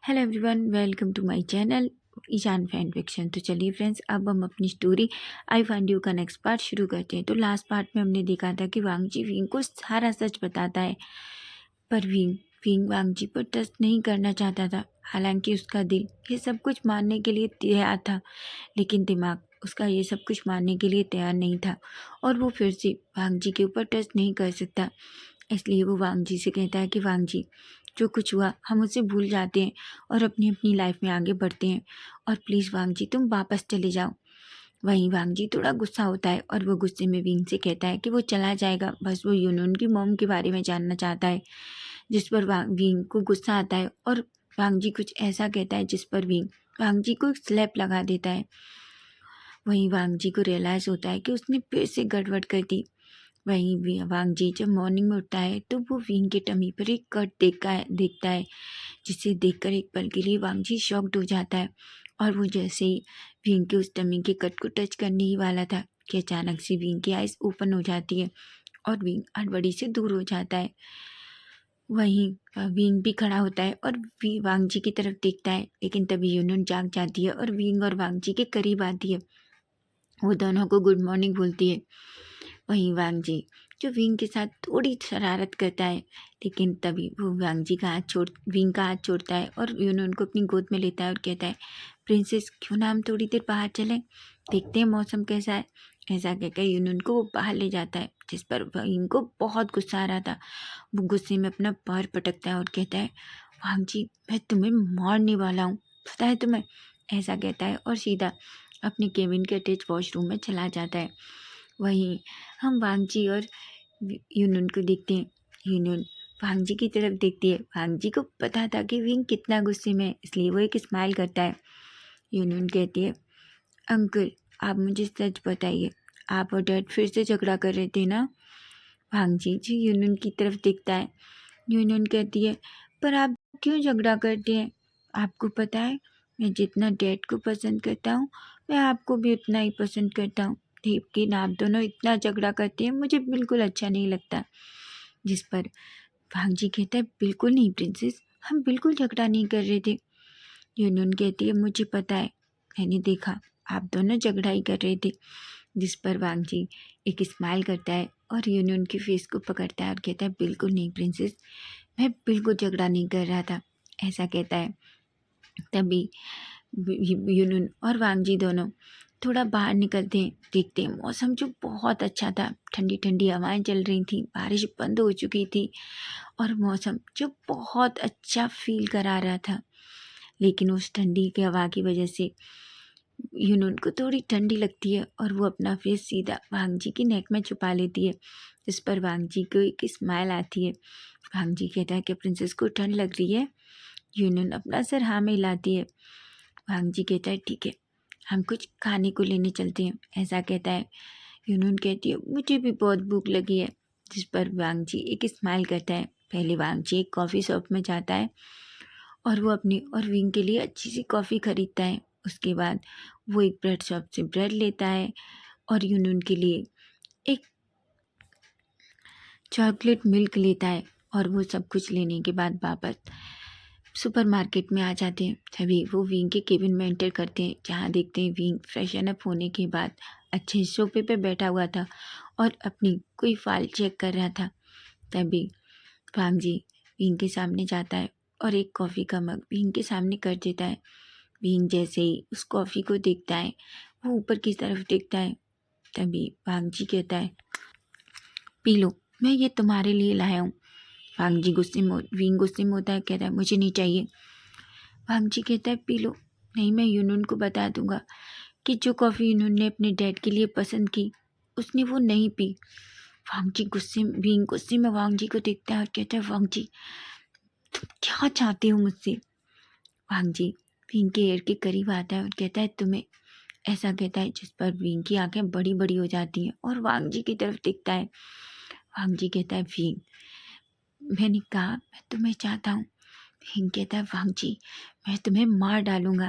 Hello everyone, welcome to my channel Ishaan fan fiction. तो चलिए friends, अब हम अपनी स्टोरी आई फाइंड यू का नेक्स्ट पार्ट शुरू करते हैं। तो लास्ट पार्ट में हमने देखा था कि वांगजी विंग को सारा सच बताता है, पर विंग विंग वांगजी पर ट्रस्ट नहीं करना चाहता था। हालांकि उसका दिल ये सब कुछ मानने के लिए तैयार था, लेकिन दिमाग उसका ये सब कुछ मानने के लिए तैयार नहीं था, और वो फिर से वांगजी के ऊपर ट्रस्ट नहीं कर सकता। इसलिए वो वांगजी से कहता है कि वांगजी, जो कुछ हुआ हम उसे भूल जाते हैं और अपनी अपनी लाइफ में आगे बढ़ते हैं, और प्लीज़ वांगजी तुम वापस चले जाओ। वहीं वांगजी थोड़ा गुस्सा होता है और वो गुस्से में विंग से कहता है कि वो चला जाएगा, बस वो यूनून की मॉम के बारे में जानना चाहता है। जिस पर विंग को गुस्सा आता है और वांगजी कुछ ऐसा कहता है जिस पर विंग वांगजी को एक स्लैप लगा देता है। वहीं वांगजी को रियलाइज़ होता है कि उसने फिर से गड़बड़ कर दी। वहीं वांगजी जब मॉर्निंग में उठता है तो वो विंग के टमी पर एक कट देखता है, जिसे देखकर एक पल के लिए वांगजी शॉक्ड हो जाता है। और वो जैसे ही विंग के उस टमी के कट को टच करने ही वाला था कि अचानक से विंग की आइज ओपन हो जाती है और विंग हड़बड़ी से दूर हो जाता है। वहीं विंग भी खड़ा होता है और वांगजी की तरफ देखता है, लेकिन तभी यूनून जाग जाती है और विंग और वांगजी के करीब आती है। वो दोनों को गुड मॉर्निंग बोलती है। वहीं वांगजी जो विंग के साथ थोड़ी शरारत करता है, लेकिन तभी वो वांगजी का हाथ छोड़ विंग का हाथ छोड़ता है और यूनून को अपनी गोद में लेता है और कहता है, प्रिंसेस क्यों ना हम थोड़ी देर बाहर चलें, देखते हैं मौसम कैसा है। ऐसा कहकर यूनून को वो बाहर ले जाता है, जिस पर विंग को बहुत गुस्सा आ रहा था। वो गुस्से में अपना पैर पटकता है और कहता है, वांगजी मैं तुम्हें मारने वाला हूँ, पता है तुम्हें। ऐसा कहता है और सीधा अपने केबिन के अटैच वॉशरूम में चला जाता है। वहीं हम वांगजी और यूनून को देखते हैं। यूनून वांगजी की तरफ देखती है। वांगजी को पता था कि विंग कितना गुस्से में है, इसलिए वो एक स्माइल करता है। यूनून कहती है, अंकल आप मुझे सच बताइए, आप और डैड फिर से झगड़ा कर रहे थे ना। वांगजी जी यूनून की तरफ देखता है। यूनून कहती है, पर आप क्यों झगड़ा करते हैं? आपको पता है मैं जितना डैड को पसंद करता हूँ, मैं आपको भी उतना ही पसंद करता हूँ, लेकिन आप दोनों इतना झगड़ा करते हैं, मुझे बिल्कुल अच्छा नहीं लगता। जिस पर भांजी कहता है, बिल्कुल नहीं प्रिंसेस, हम बिल्कुल झगड़ा नहीं कर रहे थे। यूनून कहती है, मुझे पता है, मैंने देखा आप दोनों झगड़ा ही कर रहे थे। जिस पर वांगजी एक स्माइल करता है और यूनून की फेस को पकड़ता है और कहता है, बिल्कुल नहीं प्रिंसेस, मैं बिल्कुल झगड़ा नहीं कर रहा था। ऐसा कहता है। तभी यूनून और वांगजी दोनों थोड़ा बाहर निकलते हैं। देखते हैं मौसम जो बहुत अच्छा था, ठंडी ठंडी हवाएं चल रही थी, बारिश बंद हो चुकी थी और मौसम जो बहुत अच्छा फील करा रहा था। लेकिन उस ठंडी की हवा की वजह से यूनून को थोड़ी ठंडी लगती है और वो अपना फेस सीधा वांगजी की नेक में छुपा लेती है। जिस पर वांगजी को एक स्माइल आती है। वांगजी कहता है कि प्रिंसेस को ठंड लग रही है। यूनून अपना सर हाँ में हिलाती है। वांगजी कहता है, ठीक है हम कुछ खाने को लेने चलते हैं। ऐसा कहता है। यूनून कहती है, मुझे भी बहुत भूख लगी है। जिस पर वांगजी एक स्माइल करता है। पहले वांगजी एक कॉफ़ी शॉप में जाता है और वो अपनी और विंग के लिए अच्छी सी कॉफ़ी खरीदता है। उसके बाद वो एक ब्रेड शॉप से ब्रेड लेता है और यूनून के लिए एक चॉकलेट मिल्क लेता है। और वो सब कुछ लेने के बाद वापस सुपरमार्केट में आ जाते हैं। तभी वो विंग के केबिन में एंटर करते हैं, जहाँ देखते हैं विंग फ्रेशन अप होने के बाद अच्छे सोफे पे बैठा हुआ था और अपनी कोई फाइल चेक कर रहा था। तभी वांगजी विंग के सामने जाता है और एक कॉफ़ी का मग विंग के सामने कर देता है। विंग जैसे ही उस कॉफ़ी को देखता है, वो ऊपर की तरफ देखता है। तभी वांगजी कहता है, पी लो, मैं ये तुम्हारे लिए लाया हूँ। विंग गुस्से में होता है, कहता है, मुझे नहीं चाहिए। वांगजी कहता है, पी लो, नहीं मैं यूनून को बता दूंगा कि जो कॉफ़ी यूनून ने अपने डैड के लिए पसंद की, उसने वो नहीं पी। विंग गुस्से में वांगजी को देखता है और कहता है, वांगजी तुम क्या चाहते हो मुझसे। वांगजी विंग के एयर के करीब आता है और कहता है, तुम्हें। ऐसा कहता है, जिस पर विंग की आंखें बड़ी बड़ी हो जाती हैं और वांगजी की तरफ देखता है। वांगजी कहता है, विंग मैंने कहा मैं तुम्हें चाहता हूँ। विंग कहता है, वांगजी मैं तुम्हें मार डालूंगा।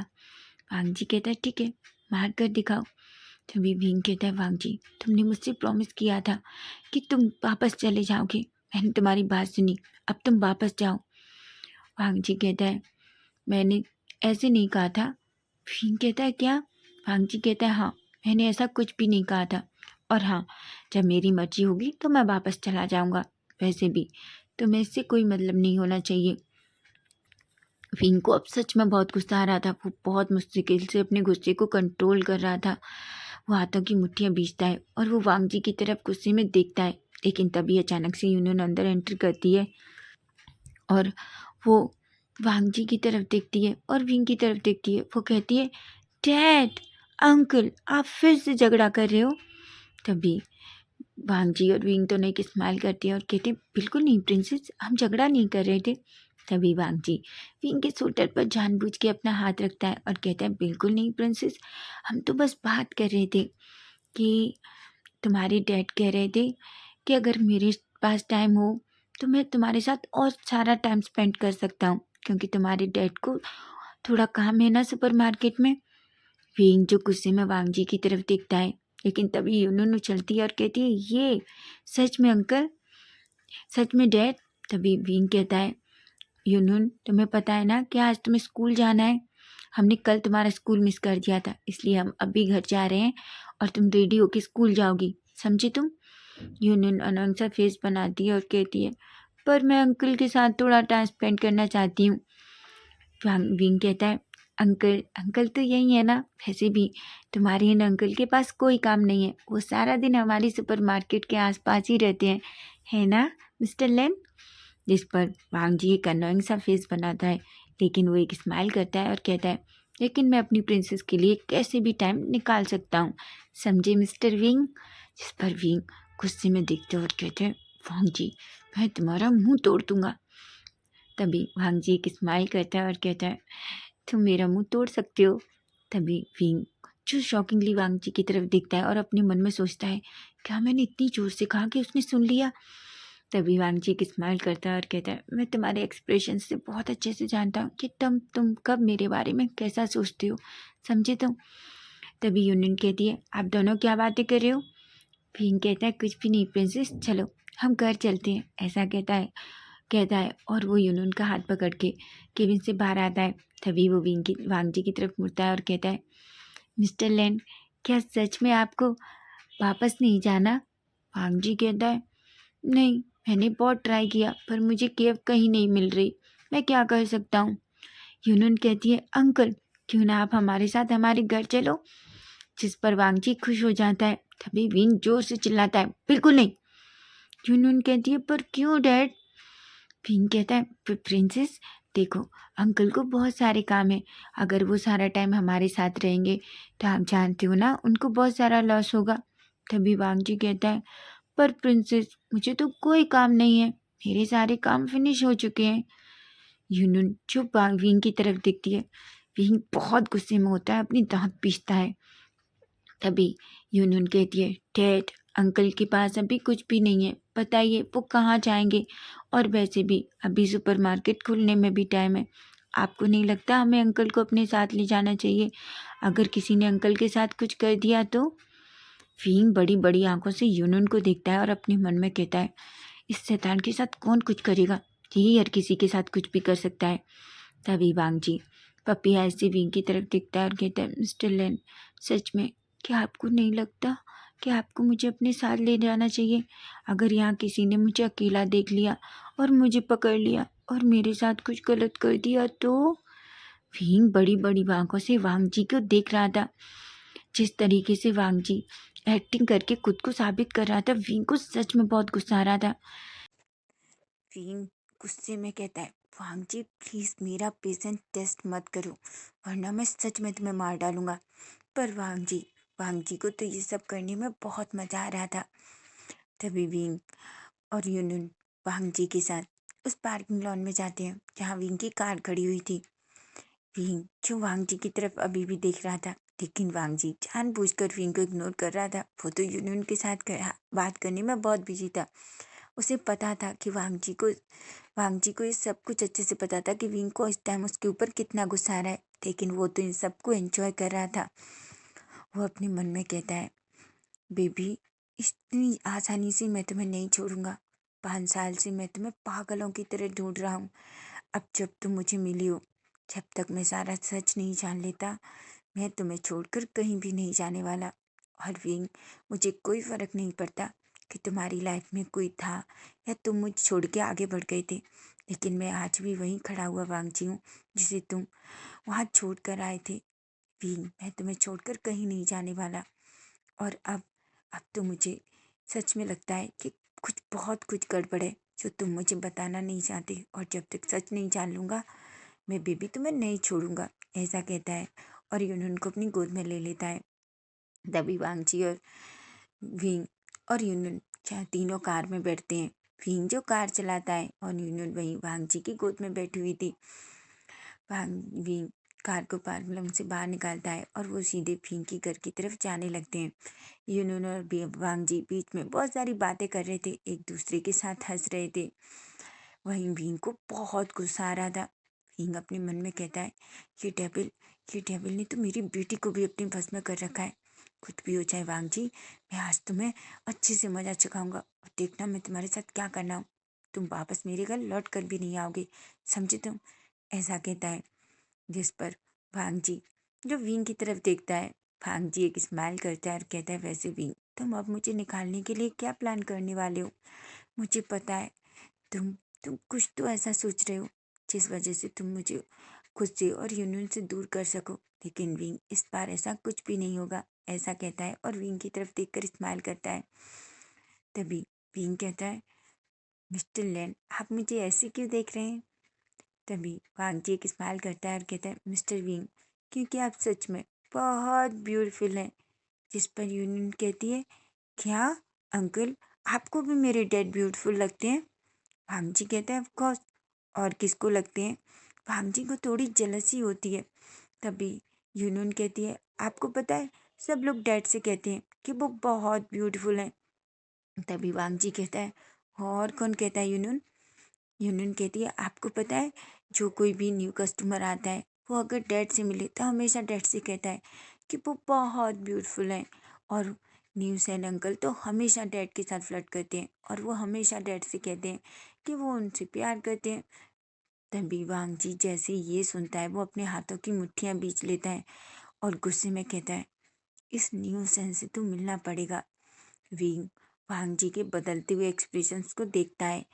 वांगजी कहता है, ठीक है मार कर दिखाओ। तभी विंग कहता है, वांगजी तुमने मुझसे प्रॉमिस किया था कि तुम वापस चले जाओगे, मैंने तुम्हारी बात सुनी, अब तुम वापस जाओ। वांगजी कहता है, मैंने ऐसे नहीं कहा था। विंग कहता है क्या? वांग जी कहता है हाँ, मैंने ऐसा कुछ भी नहीं कहा था। और हाँ, जब मेरी मर्जी होगी तो मैं वापस चला जाऊँगा। वैसे भी तुम्हें इससे कोई मतलब नहीं होना चाहिए। विंग को अब सच में बहुत गुस्सा आ रहा था। वो बहुत मुश्किल से अपने गुस्से को कंट्रोल कर रहा था। वो हाथों की मुट्ठियाँ बींचता है और वो वांग जी की तरफ गुस्से में देखता है। लेकिन तभी अचानक से यूनियन अंदर एंटर करती है और वो वांग जी की तरफ देखती है और विंग की तरफ देखती है। वो कहती है, डैड, अंकल, आप फिर से झगड़ा कर रहे हो? तभी वांग जी और विंग दोनों एक स्माइल करती है और कहते हैं, बिल्कुल नहीं प्रिंसेस, हम झगड़ा नहीं कर रहे थे। तभी वांग जी विंग के शोल्डर पर जानबूझ के अपना हाथ रखता है और कहता है, बिल्कुल नहीं प्रिंसेस, हम तो बस बात कर रहे थे कि तुम्हारे डैड कह रहे थे कि अगर मेरे पास टाइम हो तो मैं तुम्हारे साथ और सारा टाइम स्पेंड कर सकता हूँ, क्योंकि तुम्हारे डैड को थोड़ा काम है ना सुपरमार्केट में। विंग जो गुस्से में वांग जी की तरफ देखता है, लेकिन तभी यूनून उछलती है और कहती है, ये सच में अंकल, सच में डैड। तभी विंग कहता है, यूनून तुम्हें पता है ना कि आज तुम्हें स्कूल जाना है? हमने कल तुम्हारा स्कूल मिस कर दिया था, इसलिए हम अभी घर जा रहे हैं और तुम रेडी होके स्कूल जाओगी, समझी तुम? यूनियन अनंग सा फेस बनाती है और कहती है, पर मैं अंकल के साथ थोड़ा टाइम स्पेंड करना चाहती हूँ। विंग कहता है, अंकल अंकल तो यही है ना, वैसे भी तुम्हारे इन अंकल के पास कोई काम नहीं है, वो सारा दिन हमारी सुपरमार्केट के आसपास ही रहते हैं, है ना मिस्टर लेन? जिस पर वांग जी एक अनोइंग सा फेस बनाता है, लेकिन वो एक स्माइल करता है और कहता है, लेकिन मैं अपनी प्रिंसेस के लिए कैसे भी टाइम निकाल सकता हूँ, समझे मिस्टर विंग? जिस पर विंग गुस्से में देखते और कहते हैं, वांग जी, मैं तुम्हारा मुंह तोड़ दूंगा। तभी वांग जी एक स्माइल करता है और कहता है, तुम मेरा मुंह तोड़ सकते हो। तभी विंग जो शॉकिंगली वांग जी की तरफ देखता है और अपने मन में सोचता है, क्या मैंने इतनी जोर से कहा कि उसने सुन लिया? तभी वांग जी एक स्माइल करता है और कहता है, मैं तुम्हारे एक्सप्रेशन से बहुत अच्छे से जानता हूँ कि तुम कब मेरे बारे में कैसा सोचते हो, समझे तुम? तभी यूनियन कहती है, आप दोनों क्या बातें कर रहे हो? विंग कहता है, कुछ भी नहीं प्रिंसेस, चलो हम घर चलते हैं, ऐसा कहता है और वो यूनियन का हाथ पकड़ के केबिन से बाहर आता है। तभी वो वांग जी की तरफ मुड़ता है और कहता है, मिस्टर लैंड, क्या सच में आपको वापस नहीं जाना? वांग जी कहता है, नहीं, मैंने बहुत ट्राई किया पर मुझे केव कहीं नहीं मिल रही, मैं क्या कर सकता हूँ? यूनियन कहती है, अंकल, क्यों ना आप हमारे साथ हमारे घर चलो? जिस पर वांग जी खुश हो जाता है। तभी विंग जोर से चिल्लाता है, बिल्कुल नहीं। यूनियन कहती है, पर क्यों डैड? विंग कहता है, प्रिंसेस देखो, अंकल को बहुत सारे काम है, अगर वो सारा टाइम हमारे साथ रहेंगे तो आप जानते हो ना उनको बहुत सारा लॉस होगा। तभी वांग जी कहता है, पर प्रिंसेस मुझे तो कोई काम नहीं है, मेरे सारे काम फिनिश हो चुके हैं। यूनियन चुप विंग की तरफ देखती है। विंग बहुत गुस्से में होता है, अपनी दांत पीसता है। तभी यूनियन कहती है, डैड, अंकल के पास अभी कुछ भी नहीं है, बताइए वो कहाँ जाएंगे? और वैसे भी अभी सुपरमार्केट खुलने में भी टाइम है, आपको नहीं लगता हमें अंकल को अपने साथ ले जाना चाहिए? अगर किसी ने अंकल के साथ कुछ कर दिया तो? फींग बड़ी बड़ी आंखों से यूनियन को देखता है और अपने मन में कहता है, इस शैतान के साथ कौन कुछ करेगा, यही हर किसी के साथ कुछ भी कर सकता है। तभी वांग जी पपी ऐसे विंग की तरफ देखता है और कहता है, मिस्टर लेन, सच में क्या आपको नहीं लगता कि आपको मुझे अपने साथ ले जाना चाहिए? अगर यहाँ किसी ने मुझे अकेला देख लिया और मुझे पकड़ लिया और मेरे साथ कुछ गलत कर दिया तो? विंग बड़ी बड़ी आंखों से वांग जी को देख रहा था। जिस तरीके से वांग जी एक्टिंग करके खुद को साबित कर रहा था, विंग को सच में बहुत गुस्सा आ रहा था। विंग गुस्से में कहता है, वांग जी प्लीज़ मेरा पेशेंस टेस्ट मत करो, वरना मैं सच में तुम्हें मार डालूंगा। पर वांग जी को तो ये सब करने में बहुत मज़ा आ रहा था। तभी विंग और यूनियन वांग जी के साथ उस पार्किंग लॉन में जाते हैं जहाँ विंग की कार खड़ी हुई थी। विंग जो वांग जी की तरफ अभी भी देख रहा था, लेकिन वांग जी जानबूझकर विंग को इग्नोर कर रहा था। वो तो यूनियन के साथ बात करने में बहुत बिजी था। उसे पता था कि वांग जी को ये सब कुछ अच्छे से पता था कि विंग को इस टाइम उसके ऊपर कितना गुस्सा आ रहा है, लेकिन वो तो इन सबको एंजॉय कर रहा था। वो अपने मन में कहता है, बेबी, इतनी आसानी से मैं तुम्हें नहीं छोड़ूंगा। 5 साल से मैं तुम्हें पागलों की तरह ढूंढ रहा हूँ। अब जब तुम मुझे मिली हो जब तक मैं सारा सच नहीं जान लेता, मैं तुम्हें छोड़कर कहीं भी नहीं जाने वाला। और विंग, मुझे कोई फ़र्क नहीं पड़ता कि तुम्हारी लाइफ में कोई था या तुम मुझे छोड़ के आगे बढ़ गए थे, लेकिन मैं आज भी वहीं खड़ा हुआ वांगजी हूँ जिसे तुम वहाँ छोड़ कर आए थे। विंग, मैं तुम्हें छोड़कर कहीं नहीं जाने वाला। और अब तो मुझे सच में लगता है कि बहुत कुछ गड़बड़ है जो तुम मुझे बताना नहीं चाहते, और जब तक सच नहीं जान लूँगा मैं बेबी तुम्हें नहीं छोड़ूंगा, ऐसा कहता है और यूनून को अपनी गोद में ले लेता है। तभी वांगजी और विंग और यूनून तीनों कार में बैठते हैं। विंग जो कार चलाता है और यूनून वहीं वांगजी की गोद में बैठी हुई थी। विंग कार को पार्लम से बाहर निकालता है और वो सीधे विंग की घर की तरफ जाने लगते हैं। यूनून और वांगजी बीच में बहुत सारी बातें कर रहे थे, एक दूसरे के साथ हंस रहे थे। वहीं विंग को बहुत गुस्सा आ रहा था। विंग अपने मन में कहता है, ये डेविल ने तो मेरी बेटी को भी अपने बस में कर रखा है। कुछ भी हो जाए वांगजी, मैं आज तुम्हें अच्छे से मजा चखाऊंगा और देखना मैं तुम्हारे साथ क्या करना हूँ। तुम वापस मेरे घर लौट कर भी नहीं आओगे, समझे तुम, ऐसा कहता है। जिस पर वांगजी जो विंग की तरफ देखता है, वांगजी एक स्माइल करता है और कहता है, वैसे विंग, तुम अब मुझे निकालने के लिए क्या प्लान करने वाले हो? मुझे पता है तुम तुम कुछ तो ऐसा सोच रहे हो जिस वजह से तुम मुझे खुद से और यूनियन से दूर कर सको, लेकिन विंग इस बार ऐसा कुछ भी नहीं होगा, ऐसा कहता है और विंग की तरफ देखकर स्माइल करता है। तभी विंग कहता है, मिस्टर लैन, आप मुझे ऐसे क्यों देख रहे हैं? तभी वांगजी एक स्माइल करता है और कहता है, मिस्टर विंग, क्योंकि आप सच में बहुत ब्यूटीफुल हैं। जिस पर यूनियन कहती है, क्या अंकल, आपको भी मेरे डैड ब्यूटीफुल लगते हैं? भामजी कहता है, ऑफ कोर्स, और किसको लगते हैं? भामजी को थोड़ी जलसी होती है। तभी यूनून कहती है, आपको पता है सब लोग डैड से कहते हैं कि वो बहुत ब्यूटीफुल हैं। तभी वांगजी कहता है, और कौन कहता है यूनून? यूनून कहती है, आपको पता है जो कोई भी न्यू कस्टमर आता है वो अगर डैड से मिले तो हमेशा डैड से कहता है कि वो बहुत ब्यूटीफुल हैं, और न्यूज़ एंड अंकल तो हमेशा डैड के साथ फ्लर्ट करते हैं और वो हमेशा डैड से कहते हैं कि वो उनसे प्यार करते हैं। तभी वांगजी जैसे ये सुनता है वो अपने हाथों की मुट्ठियां बीच लेता है और गुस्से में कहता है, इस न्यू सेंस से तो मिलना पड़ेगा। विंग वांगजी के बदलते हुए एक्सप्रेशंस को देखता है।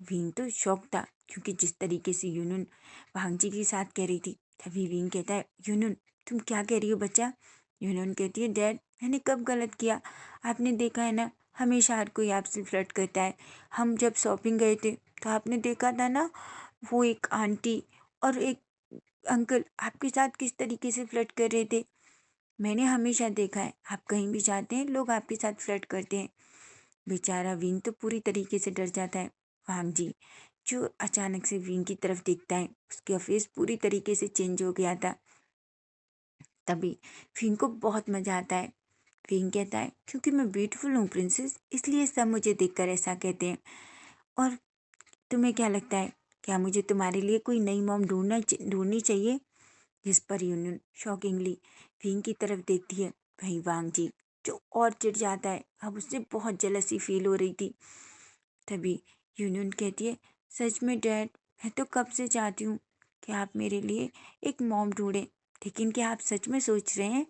विंग तो शॉक था क्योंकि जिस तरीके से यूनून वांगजी के साथ कह रही थी। तभी विंग कहता है, यूनून तुम क्या कह रही हो बच्चा? यूनून कहती है, डैड मैंने कब गलत किया? आपने देखा है ना, हमेशा हर कोई आपसे फ्लर्ट करता है। हम जब शॉपिंग गए थे तो आपने देखा था ना, वो एक आंटी और एक अंकल आपके साथ किस तरीके से फ्लर्ट कर रहे थे। मैंने हमेशा देखा है, आप कहीं भी जाते हैं लोग आपके साथ फ्लर्ट करते हैं। बेचारा विंग तो पूरी तरीके से डर जाता है। वांगजी जो अचानक से विंग की तरफ देखता है, उसका फेस पूरी तरीके से चेंज हो गया था। तभी विंग को बहुत मजा आता है। विंग कहता है, क्योंकि मैं ब्यूटीफुल हूँ प्रिंसेस, इसलिए सब मुझे देखकर ऐसा कहते हैं। और तुम्हें क्या लगता है, क्या मुझे तुम्हारे लिए कोई नई मॉम ढूंढनी चाहिए? जिस पर यूनियन शॉकिंगली विंग की तरफ देखती है। वहीं वांगजी जो और चिढ़ जाता है, अब उससे बहुत जेलसी फील हो रही थी। तभी यूनियन कहती है, सच में डैड, मैं तो कब से चाहती हूँ कि आप मेरे लिए एक मॉम ढूंढें, लेकिन क्या आप सच में सोच रहे हैं?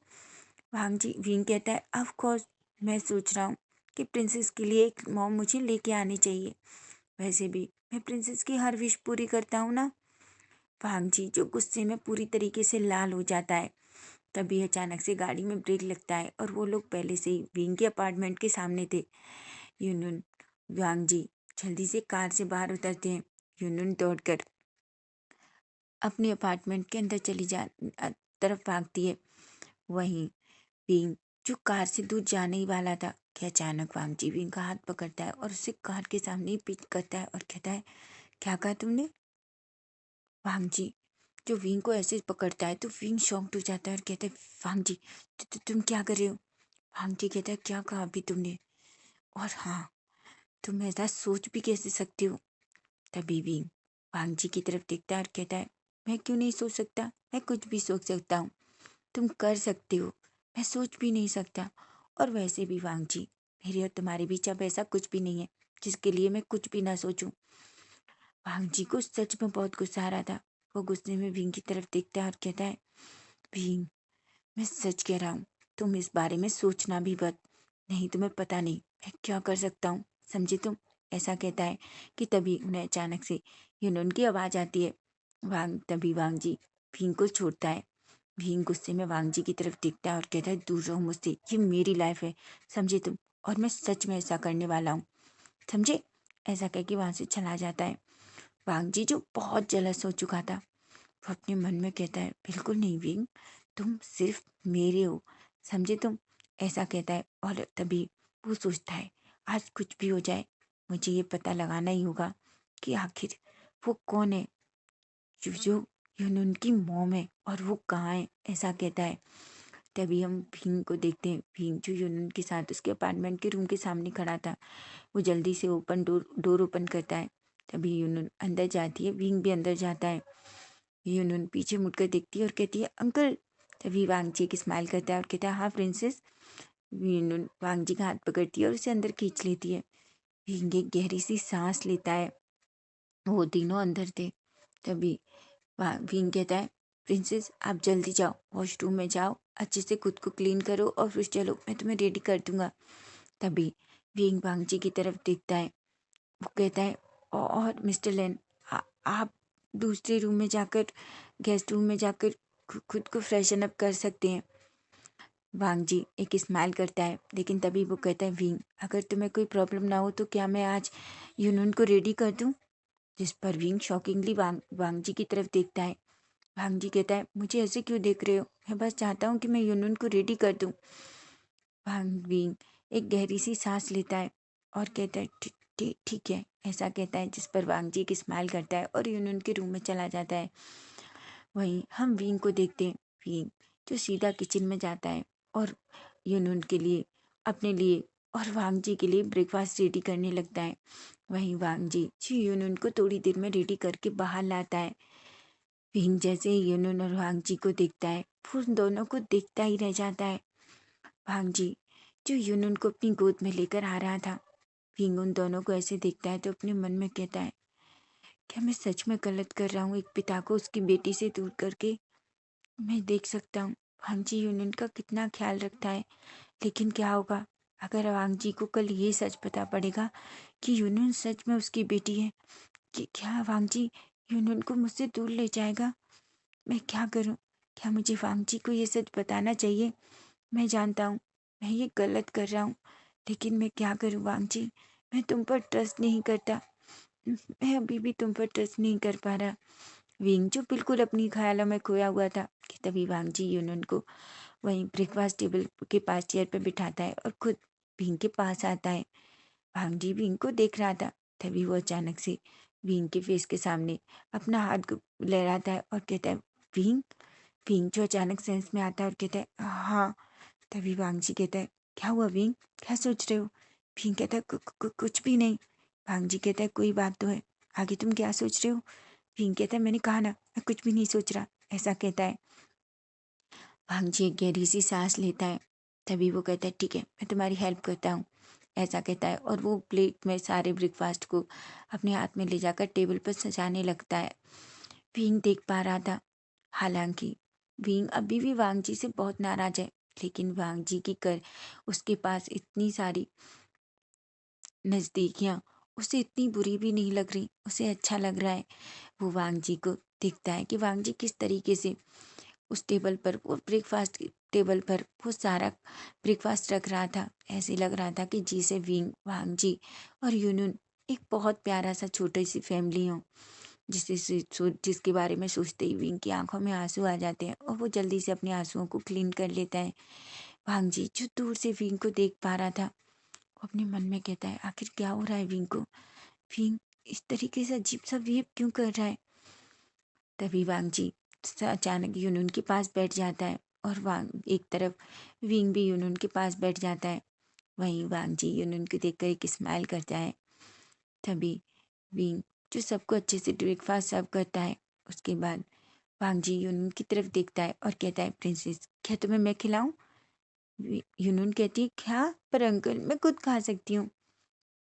वांगजी विंग कहता है, ऑफ कोर्स, मैं सोच रहा हूँ कि प्रिंसेस के लिए एक मॉम मुझे लेके आनी चाहिए। वैसे भी मैं प्रिंसेस की हर विश पूरी करता हूँ ना। वांगजी जो गुस्से में पूरी तरीके से लाल हो जाता है। तभी अचानक से गाड़ी में ब्रेक लगता है और वो लोग पहले से ही विंग के अपार्टमेंट के सामने थे। यूनुन वांगजी जल्दी से कार से बाहर उतरते हैं। यूनुन दौड़कर अपने अपार्टमेंट के अंदर तरफ भागती है। वहीं विंग जो कार से दूर जाने ही वाला था कि अचानक वांगजी विंग का हाथ पकड़ता है और उसे कार के सामने ही पिच करता है और कहता है, क्या कहा तुमने? वांगजी जो विंग को ऐसे पकड़ता है तो विंग शॉक्ड हो जाता है और कहता है, वांगजी तुम क्या कर रहे हो? वांगजी कहता है, क्या कहा अभी तुमने? और हाँ, तुम ऐसा सोच भी कैसे सकते हो? तभी विंग वांगजी की तरफ देखता है और कहता है, मैं क्यों नहीं सोच सकता? मैं कुछ भी सोच सकता हूँ। तुम कर सकते हो, मैं सोच भी नहीं सकता। और वैसे भी वांगजी, मेरे और तुम्हारे बीच अब ऐसा कुछ भी नहीं है जिसके लिए मैं कुछ भी ना सोचूं। वांगजी को सच में बहुत गुस्सा आ रहा था। वो गुस्से में विंग की तरफ देखता है और कहता है, विंग मैं सच कह रहा हूँ, तुम इस बारे में सोचना भी मत, नहीं तुम्हें पता नहीं मैं क्या कर सकता हूँ, समझे तुम। ऐसा कहता है कि तभी उन्हें अचानक से यूनून की आवाज़ आती है। तभी वांग जी भींग को छोड़ता है। भीम गुस्से में वांग जी की तरफ देखता है और कहता है, दूर रहो मुझसे, ये मेरी लाइफ है, समझे तुम, और मैं सच में ऐसा करने वाला हूँ, समझे। ऐसा कह के वहाँ से चला जाता है। वांग जी जो बहुत जलस हो चुका था, वो अपने मन में कहता है, बिल्कुल नहीं विंग, तुम सिर्फ मेरे हो, समझे तुम। ऐसा कहता है और तभी वो सोचता है, आज कुछ भी हो जाए मुझे ये पता लगाना ही होगा कि आखिर वो कौन है जो यूनुन की मॉम है और वो कहाँ है। ऐसा कहता है। तभी हम भीम को देखते हैं। भीम जो यूनुन के साथ उसके अपार्टमेंट के रूम के सामने खड़ा था, वो जल्दी से डोर ओपन करता है। तभी यूनुन अंदर जाती है, भीम भी अंदर जाता है। यूनुन पीछे मुड़कर देखती है और कहती है, अंकल। तभी वांगची एक स्माइल करता है और कहता है, हाँ प्रिंसेस। यूनुन वांगजी का हाथ पकड़ती है और उसे अंदर खींच लेती है। भीम एक गहरी सी सांस लेता है। वो तीनों अंदर थे। तभी भीम कहता है, प्रिंसेस आप जल्दी जाओ, वॉशरूम में जाओ, अच्छे से खुद को क्लीन करो और फिर चलो, मैं तुम्हें रेडी कर दूंगा। तभी भीम वांगची की तरफ देखता है। वो कहता है, और मिस्टर लेन, आप दूसरे रूम में जाकर, गेस्ट रूम में जाकर खुद को फ्रेशन अप कर सकते हैं। वांग जी एक स्माइल करता है, लेकिन तभी वो कहता है, विंग अगर तुम्हें कोई प्रॉब्लम ना हो तो क्या मैं आज यूनुन को रेडी कर दूं। जिस पर विंग शॉकिंगली वांग जी की तरफ देखता है। वांग जी कहता है, मुझे ऐसे क्यों देख रहे हो, मैं बस चाहता हूँ कि मैं यूनुन को रेडी कर दूं। वांग विंग एक गहरी सी सांस लेता है और कहता है, ठीक है। ऐसा कहता है, जिस पर वांग जी एक स्माइल करता है और यूनुन के रूम में चला जाता है। वहीं हम विंग को देखते हैं। विंग जो सीधा किचन में जाता है और यूनुन के लिए, अपने लिए और वांग जी के लिए ब्रेकफास्ट रेडी करने लगता है। वहीं वांग जी यूनुन को थोड़ी देर में रेडी करके बाहर लाता है। विंग जैसे ही यूनुन और वांग जी को देखता है, वो उन दोनों को देखता ही रह जाता है। वांग जी जो यूनुन को अपनी गोद में लेकर आ रहा था, विंग उन दोनों को ऐसे देखता है तो अपने मन में कहता है, क्या मैं सच में गलत कर रहा हूँ, एक पिता को उसकी बेटी से दूर करके। मैं देख सकता हूँ वांग जी यूनियन का कितना ख्याल रखता है, लेकिन क्या होगा अगर वांग जी को कल ये सच पता पड़ेगा कि यूनियन सच में उसकी बेटी है। कि क्या वांग जी यूनियन को मुझसे दूर ले जाएगा। मैं क्या करूँ, क्या मुझे वांग जी को ये सच बताना चाहिए। मैं जानता हूँ मैं ये गलत कर रहा हूँ, लेकिन मैं क्या करूँ वांग जी, मैं तुम पर ट्रस्ट नहीं करता। मैं अभी भी तुम पर ट्रस्ट नहीं कर पा रहा। विंग जो बिल्कुल अपनी ख्यालों में खोया हुआ था कि तभी वांग जी यूनियन को वहीं ब्रेकफास्ट टेबल के पास चेयर पर बिठाता है और खुद विंग के पास आता है। वांग जी विंग को देख रहा था। तभी वो अचानक से विंग के फेस के सामने अपना हाथ लहराता है और कहता है, विंग। विंग जो अचानक सेंस में आता है और कहता है, हाँ। तभी वांग जी कहता है, क्या हुआ विंग, क्या सोच रहे हो। विंग कहता है, कुछ भी नहीं। वांग जी कहता है, कोई बात तो है, आगे तुम क्या सोच रहे हो। विंग कहता है, मैंने कहा ना मैं कुछ भी नहीं सोच रहा। ऐसा कहता है। वांग जी एक गहरी सी सांस लेता है। तभी वो कहता है, ठीक है मैं तुम्हारी हेल्प करता हूँ। ऐसा कहता है और वो प्लेट में सारे ब्रेकफास्ट को अपने हाथ में ले जाकर टेबल पर सजाने लगता है। विंग देख पा रहा था, हालांकि विंग अभी भी वांग जी से बहुत नाराज है, लेकिन वांग जी की कर उसके पास इतनी सारी नज़दीकियाँ उसे इतनी बुरी भी नहीं लग रही, उसे अच्छा लग रहा है। वो वांग जी को देखता है कि वांग जी किस तरीके से उस टेबल पर, वो ब्रेकफास्ट टेबल पर वो सारा ब्रेकफास्ट रख रहा था। ऐसे लग रहा था कि जी से विंग, वांग जी और यूनुन एक बहुत प्यारा सा छोटी सी फैमिली हो। जिसके बारे में सोचते ही विंग की आंखों में आंसू आ जाते हैं और वो जल्दी से अपने आंसुओं को क्लीन कर लेता है। वांग जी जो दूर से विंग को देख पा रहा था, वो अपने मन में कहता है, आखिर क्या हो रहा है विंग को। विंग इस तरीके से अजीब सा बिहेव क्यों कर रहा है। तभी वांग जी अचानक यूनुन के पास बैठ जाता है और वांग एक तरफ विंग भी यूनुन के पास बैठ जाता है। वहीं वांग जी यूनुन को देखकर एक स्माइल करता है। तभी विंग जो सबको अच्छे से ब्रेकफास्ट सर्व करता है, उसके बाद वांग जी यूनुन की तरफ देखता है और कहता है, प्रिंसेस क्या तुम्हें मैं खिलाऊं। यूनुन कहती है, क्या, पर अंकल मैं खुद खा सकती हूँ।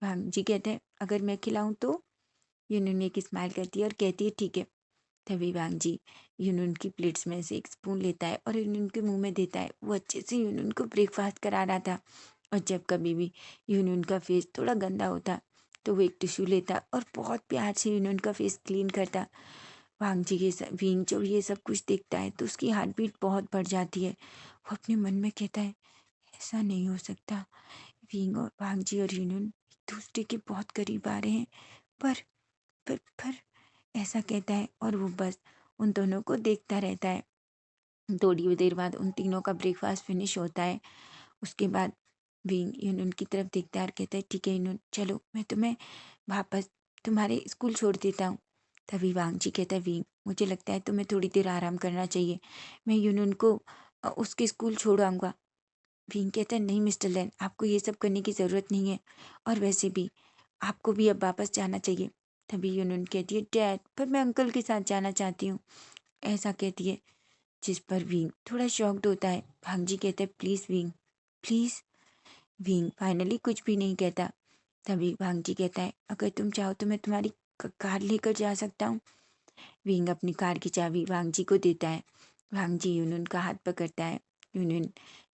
वांग जी कहते हैं, अगर मैं खिलाऊं तो। यूनुन एक स्माइल करती है और कहती है, ठीक है। तभी वांगजी यूनुन की प्लेट्स में से एक स्पून लेता है और यूनुन के मुंह में देता है। वो अच्छे से यूनुन को ब्रेकफास्ट करा रहा था। और जब कभी भी यूनुन का फेस थोड़ा गंदा होता तो वो एक टिश्यू लेता और बहुत प्यार से यूनुन का फेस क्लीन करता। वांगजी विंग जब ये सब कुछ देखता है तो उसकी हार्ट बीट बहुत बढ़ जाती है। वो अपने मन में कहता है, ऐसा नहीं हो सकता, विंग और वांगजी और यूनुन एक दूसरे के बहुत करीब आ रहे हैं। पर पर ऐसा कहता है और वो बस उन दोनों को देखता रहता है। थोड़ी देर बाद उन तीनों का ब्रेकफास्ट फिनिश होता है। उसके बाद विंग यूनुन की तरफ देखता है और कहता है, ठीक है यूनुन, चलो मैं तुम्हें वापस तुम्हारे स्कूल छोड़ देता हूँ। तभी वांगजी कहता है, विंग मुझे लगता है तुम्हें थोड़ी देर आराम करना चाहिए, मैं यूनुन को उसके स्कूल छोड़ आऊँगा। विंग कहता है, नहीं मिस्टर लैन, आपको ये सब करने की ज़रूरत नहीं है, और वैसे भी आपको भी अब वापस जाना चाहिए। तभी यूनुन कहती है, डैड पर मैं अंकल के साथ जाना चाहती हूँ, ऐसा कहती है। जिस पर विंग थोड़ा शॉक्ड होता है। भांगजी कहते हैं, please wing, please. Wing finally कुछ भी नहीं कहता। तभी भांगजी कहता है, अगर तुम चाहो तो मैं तुम्हारी कार लेकर जा सकता हूँ। विंग अपनी कार की चाबी वांगजी को देता है। वांगजी यूनुन का हाथ पकड़ता है। यूनुन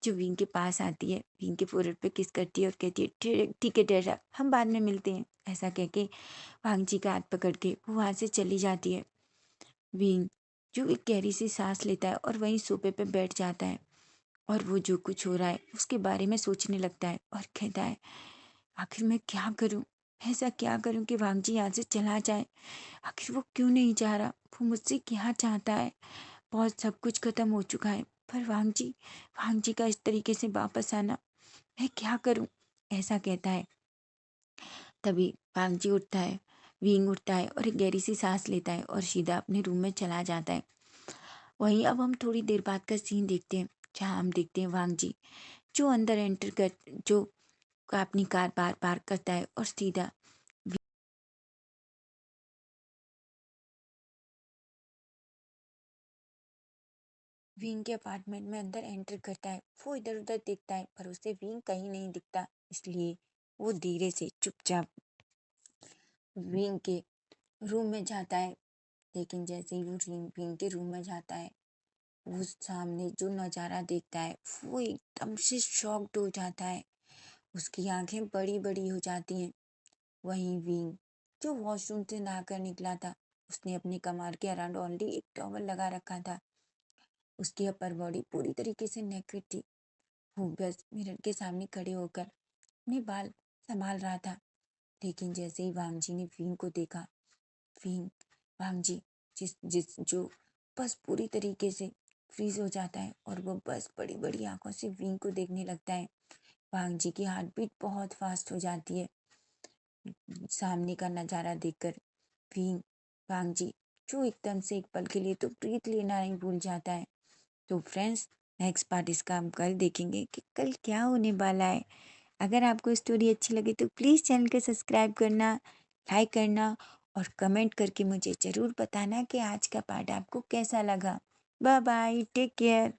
जो विंग के पास आती है, विंग के फोrehead पे किस करती है और कहती है, ठीक है डैडा, हम बाद में मिलते हैं। ऐसा कह के वांगजी का हाथ पकड़ के वो वहाँ से चली जाती है। विंग जो एक गहरी सी सांस लेता है और वहीं सोफे पे बैठ जाता है और वो जो कुछ हो रहा है उसके बारे में सोचने लगता है और कहता है, आखिर मैं क्या करूं, ऐसा क्या करूं कि वांगजी यहाँ से चला जाए। आखिर वो क्यों नहीं जा रहा, वो मुझसे क्या चाहता है। बहुत सब कुछ खत्म हो चुका है, पर वांगजी वांगजी का इस तरीके से वापस आना, मैं क्या करूं, ऐसा कहता है। तभी वांगजी उठता है, विंग उठता है और एक गहरी सी सांस लेता है और सीधा अपने रूम में चला जाता है। वहीं अब हम थोड़ी देर बाद का सीन देखते हैं, जहाँ हम देखते हैं वांगजी जो अंदर एंटर कर जो अपनी कार बार पार्क करता है और सीधा विंग के अपार्टमेंट में अंदर एंटर करता है। वो इधर उधर देखता है पर उसे विंग कहीं नहीं दिखता, इसलिए वो धीरे से चुपचाप विंग के रूम में जाता है। लेकिन जैसे ही वो विंग के रूम में जाता है, वो सामने जो नज़ारा देखता है वो एकदम से शॉक्ड हो जाता है। उसकी आंखें बड़ी बड़ी हो जाती हैं। वहीं विंग जो वॉशरूम से नहाकर निकला था, उसने अपनी कमर के अराउंड ओनली एक टॉवल लगा रखा था। उसकी अपर बॉडी पूरी तरीके से नेकेड थी। वो बस मिरर के सामने खड़े होकर अपने बाल संभाल रहा था। लेकिन जैसे ही वांगजी ने विंग को देखा, विंग वांगजी जिस जिस जो बस पूरी तरीके से फ्रीज हो जाता है और वो बस बड़ी बड़ी आंखों से विंग को देखने लगता है। वांगजी की हार्ट बीट बहुत फास्ट हो जाती है सामने का नज़ारा देखकर। विंग वांगजी जो एकदम से एक पल के लिए तो ब्रीथ लेना नहीं भूल जाता है। तो फ्रेंड्स, नेक्स्ट पार्ट इसका हम कल देखेंगे कि कल क्या होने वाला है। अगर आपको स्टोरी अच्छी लगे तो प्लीज़ चैनल को सब्सक्राइब करना, लाइक करना और कमेंट करके मुझे ज़रूर बताना कि आज का पार्ट आपको कैसा लगा। Bye bye, take care.